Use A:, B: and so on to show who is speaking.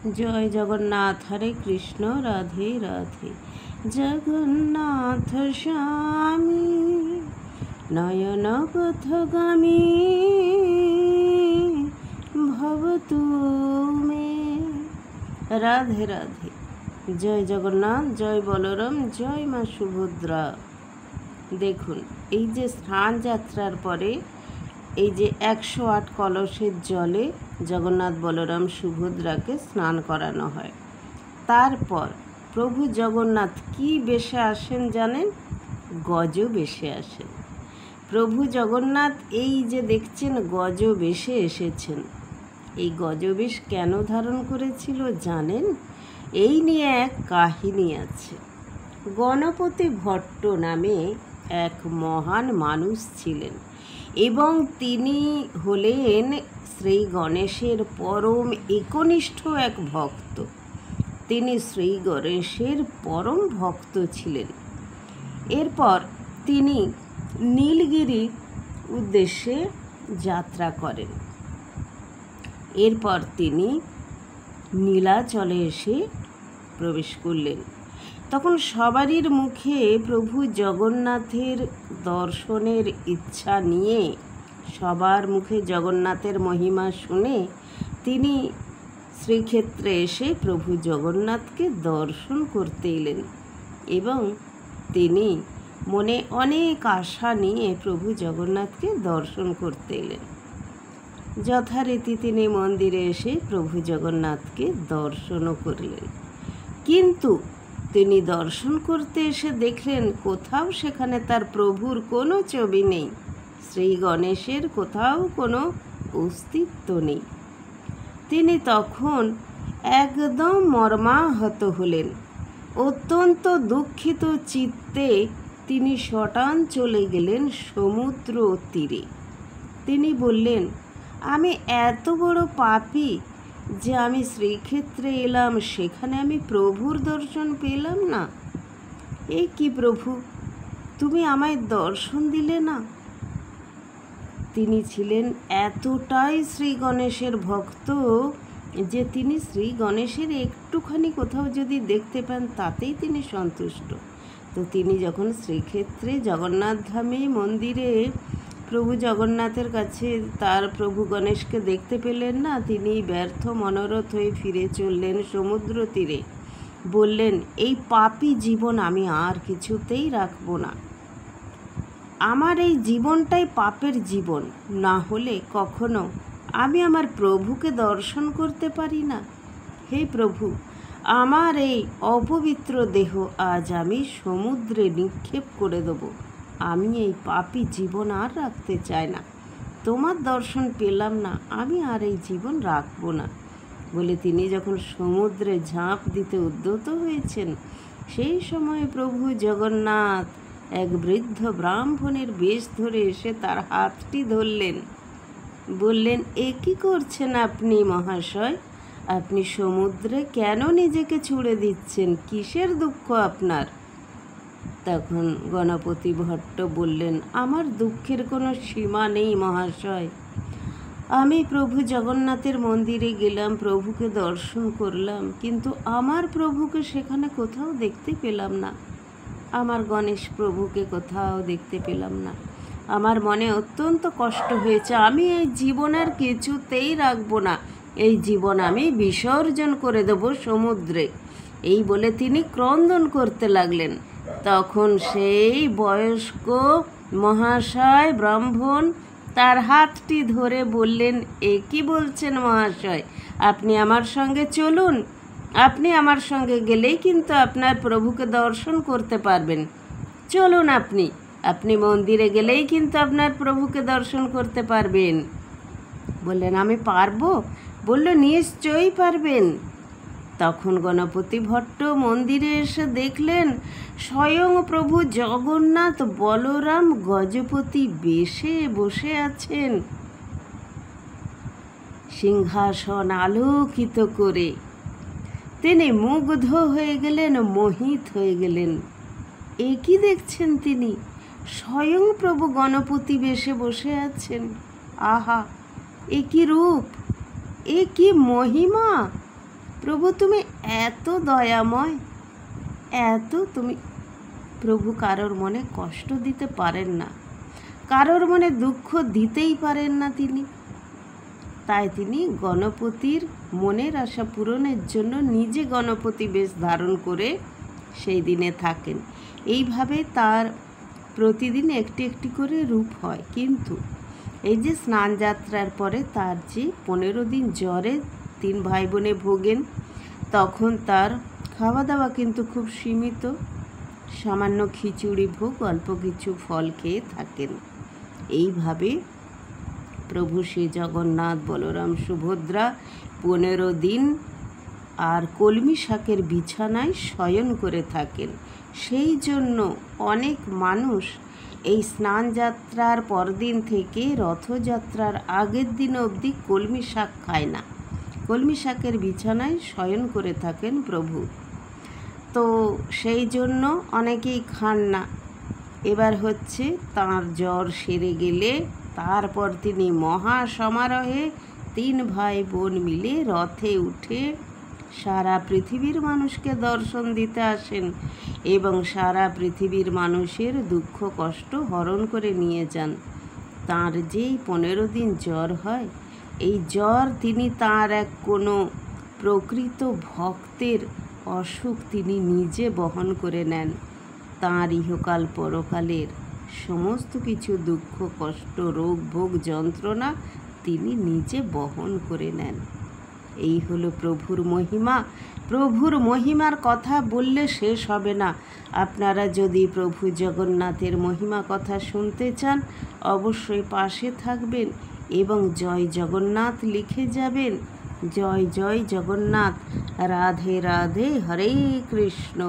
A: জয় জগন্নাথ, হরে কৃষ্ণ, রাধে রাধে। জগন্নাথ স্বামী নয়ন পথগামী ভবতু মে। রাধে রাধে। জয় জগন্নাথ, জয় বলরাম, জয় মা সুভদ্রা। দেখুন, এই যে স্নান যাত্রার পরে এই যে 108 কলসের জলে জগন্নাথ বলরাম সুভদ্রাকে স্নান করানো হয়। তারপর প্রভু জগন্নাথ কি বেশে আসেন জানেন? গজ বেশে আসেন। প্রভু জগন্নাথ এই যে দেখছেন গজ বেশে এসেছেন। এই গজবেশ কেন ধারণ করেছিল জানেন? এই নিয়ে এক কাহিনী আছে। গণপতি ভট্ট নামে এক মহান মানুষ ছিলেন এবং তিনি হলেন শ্রী গণেশের পরম একনিষ্ঠ এক ভক্ত। তিনি শ্রী গণেশের পরম ভক্ত ছিলেন। এরপর তিনি নীলগিরির উদ্দেশ্যে যাত্রা করেন। এরপর তিনি নীলাচলে এসে প্রবেশ করলেন। তখন সবারই মুখে প্রভু জগন্নাথের দর্শনের ইচ্ছা নিয়ে, সবার মুখে জগন্নাথের মহিমা শুনে তিনি শ্রীক্ষেত্রে এসে প্রভু জগন্নাথকে দর্শন করতে এলেন এবং তিনি মনে অনেক আশা নিয়ে প্রভু জগন্নাথকে দর্শন করতে এলেন। যথারীতি তিনি মন্দিরে এসে প্রভু জগন্নাথকে দর্শনও করলেন, কিন্তু তিনি দর্শন করতে এসে দেখলেন কোথাও সেখানে তার প্রভুর কোনো ছবি নেই, শ্রী গণেশের কোথাও কোনো অস্তিত্ব নেই। তিনি তখন একদম মর্মাহত হলেন। অত্যন্ত দুঃখিত চিত্তে তিনি শটান চলে গেলেন সমুদ্র তীরে। তিনি বললেন, আমি এত বড় পাপী যে আমি শ্রীক্ষেত্রে এলাম, সেখানে আমি প্রভুর দর্শন পেলাম না। এই কি প্রভু, তুমি আমায় দর্শন দিলে না? তিনি ছিলেন এতটাই শ্রী গণেশের ভক্ত যে তিনি শ্রী গণেশের একটুখানি কোথাও যদি দেখতে পান তাতেই তিনি সন্তুষ্ট। তো তিনি যখন শ্রীক্ষেত্রে জগন্নাথ ধামে মন্দিরে প্রভু জগন্নাথের কাছে তার প্রভু গণেশকে দেখতে পেলেন না, তিনি ব্যর্থ মনোরথ হয়ে ফিরে চললেন সমুদ্র তীরে। বললেন, এই পাপী জীবন আমি আর কিছুতেই রাখব না। আমার এই জীবনটাই পাপের জীবন, না হলে কখনো আমি আমার প্রভুকে দর্শন করতে পারি না। হে প্রভু, আমার এই অপবিত্র দেহ আজ আমি সমুদ্রে নিক্ষেপ করে দেব। আমি এই পাপী জীবন আর রাখতে চাই না। তোমার দর্শন পেলাম না, আমি আর এই জীবন রাখব না বলে তিনি যখন সমুদ্রে ঝাঁপ দিতে উদ্যত হয়েছেন, সেই সময় প্রভু জগন্নাথ এক বৃদ্ধ ব্রাহ্মণের বেশ ধরে এসে তার হাতটি ধরলেন। বললেন, এ কী করছেন আপনি মহাশয়? আপনি সমুদ্রে কেন নিজেকে ছুঁড়ে দিচ্ছেন? কিসের দুঃখ আপনার? তখন গণপতি ভট্ট বললেন, আমার দুঃখের কোনো সীমা নেই মহাশয়। আমি প্রভু জগন্নাথের মন্দিরে গেলাম, প্রভুকে দর্শন করলাম, কিন্তু আমার প্রভুকে সেখানে কোথাও দেখতে পেলাম না। আমার গণেশ প্রভুকে কোথাও দেখতে পেলাম না। আমার মনে অত্যন্ত কষ্ট হয়েছে। আমি এই জীবন আর কিছুতেই রাখবো না। এই জীবন আমি বিসর্জন করে দেব সমুদ্রে। এই বলে তিনি ক্রন্দন করতে লাগলেন। তখন সেই বয়স্ক মহাশয় ব্রাহ্মণ তার হাতটি ধরে বললেন, এ কি বলছেন মহাশয়? আপনি আমার সঙ্গে চলুন। আপনি আমার সঙ্গে গেলেই কিন্তু আপনার প্রভুকে দর্শন করতে পারবেন। চলুন, আপনি মন্দিরে গেলেই কিন্তু আপনার প্রভুকে দর্শন করতে পারবেন। বললেন, আমি পারবো? বলল, নিশ্চয়ই পারবেন। তখন গণপতি ভট্ট মন্দিরে এসে দেখলেন স্বয়ং প্রভু জগন্নাথ বলরাম গজপতি বেশে বসে আছেন, সিংহাসন আলোকিত করে। তিনি মুগ্ধ হয়ে গেলেন, মোহিত হয়ে গেলেন। এ কি দেখছেন তিনি? স্বয়ং প্রভু গণপতি বেশে বসে আছেন। আহা, এ কি রূপ, এ কি মহিমা! প্রভু তুমি এত দয়াময়, তুমি প্রভু কারোর মনে কষ্ট দিতে পারেন না, কারোর মনে দুঃখ দিতেই পারেন না তিনি। তাই তিনি গণপতির মনের আশা পূরণের জন্য নিজে গণপতি বেশ ধারণ করে সেই দিনে থাকেন। এইভাবে তার প্রতিদিন একটি একটি করে রূপ হয়। কিন্তু এই যে স্নান যাত্রার পরে তার যে 15 দিন জ্বরে 3 ভাই বোনে ভোগেন, তখন তার খাওয়া দাওয়া কিন্তু খুব সীমিত, সামান্য খিচুড়ি ভোগ, অল্প কিছু ফল খেয়ে থাকেন। এইভাবে প্রভু শ্রী জগন্নাথ, বলরাম, সুভদ্রা 15 দিন আর কলমি শাকের বিছানায় শয়ন করে থাকেন। সেই জন্য অনেক মানুষ এই স্নান যাত্রার পরদিন থেকে রথযাত্রার আগের দিন অবধি কলমি শাক খায় না, কলমি শাকের বিছানায় শয়ন করে থাকেন প্রভু। তো সেই জন্য অনেকেই খান না। এবার হচ্ছে তাঁর জ্বর সেরে গেলে তারপর তিনি মহা সমারোহে 3 ভাই বোন মিলে রথে উঠে সারা পৃথিবীর মানুষকে দর্শন দিতে আসেন এবং সারা পৃথিবীর মানুষের দুঃখ কষ্ট হরণ করে নিয়ে যান। তাঁর যেই 15 দিন জ্বর হয়, এই জ্বর তিনি তাঁর এক কোনো প্রকৃত ভক্তের অসুখ তিনি নিজে বহন করে নেন। তাঁর ইহকাল পরকালের সমস্ত কিছু দুঃখ কষ্ট রোগ ভোগ যন্ত্রণা তিনি নিজে বহন করে নেন। এই হলো প্রভুর মহিমা। প্রভুর মহিমার কথা বললে শেষ হবে না। আপনারা যদি প্রভু জগন্নাথের মহিমা কথা শুনতে চান, অবশ্যই পাশে থাকবেন এবং জয় জগন্নাথ লিখে যাবেন। জয় জয় জগন্নাথ। রাধে রাধে, হরে কৃষ্ণ।